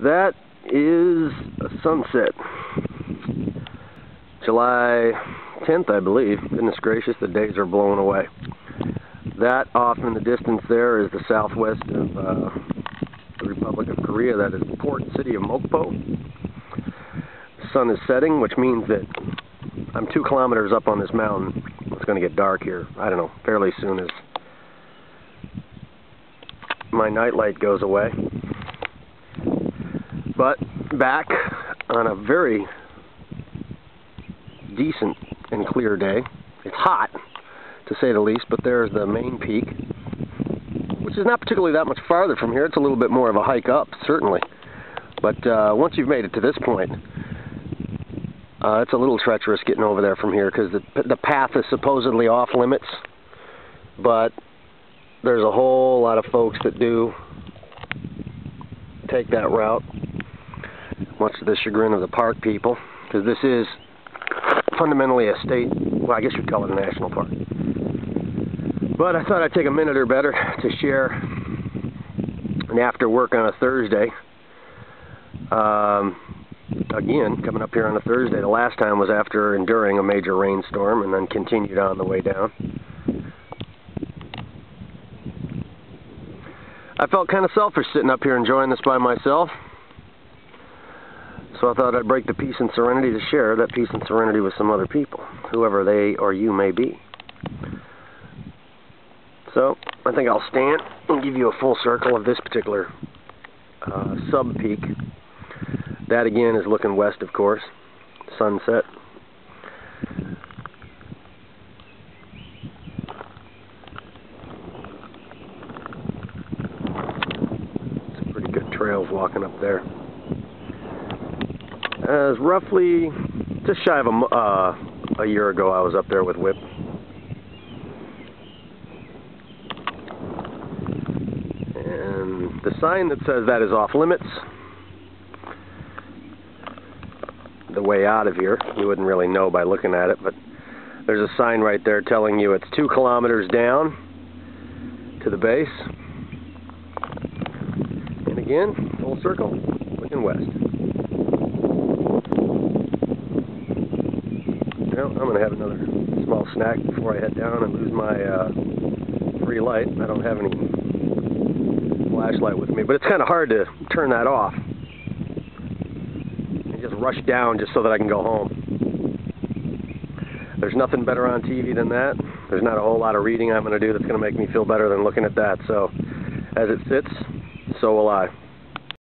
That is a sunset. July 10th, I believe. Goodness gracious, the days are blowing away. That off in the distance there is the southwest of the Republic of Korea. That is the port city of Mokpo. The sun is setting, which means that I'm 2 kilometers up on this mountain. It's going to get dark here, I don't know, fairly soon as my nightlight goes away. But back on a very decent and clear day. It's hot, to say the least, but there's the main peak, which is not particularly that much farther from here. It's a little bit more of a hike up, certainly. But once you've made it to this point, it's a little treacherous getting over there from here because the path is supposedly off limits, but there's a whole lot of folks that do take that route, much to the chagrin of the park people, because this is fundamentally a state, well, I guess you'd call it a national park. But I thought I'd take a minute or better to share an after work on a Thursday. Again, coming up here on a Thursday. The last time was after enduring a major rainstorm and then continued on the way down. I felt kind of selfish sitting up here enjoying this by myself. So I thought I'd break the peace and serenity to share that peace and serenity with some other people, whoever they or you may be. So I think I'll stand and give you a full circle of this particular sub-peak. That again is looking west, of course, sunset. Some pretty good trails walking up there. As roughly just shy of a year ago, I was up there with Whip. And the sign that says that is off limits, the way out of here, you wouldn't really know by looking at it, but there's a sign right there telling you it's 2 kilometers down to the base. And again, full circle, looking west. Well, I'm going to have another small snack before I head down and lose my free light. I don't have any flashlight with me, but it's kind of hard to turn that off and just rush down just so that I can go home. There's nothing better on TV than that. There's not a whole lot of reading I'm going to do that's going to make me feel better than looking at that. So as it sits, so will I.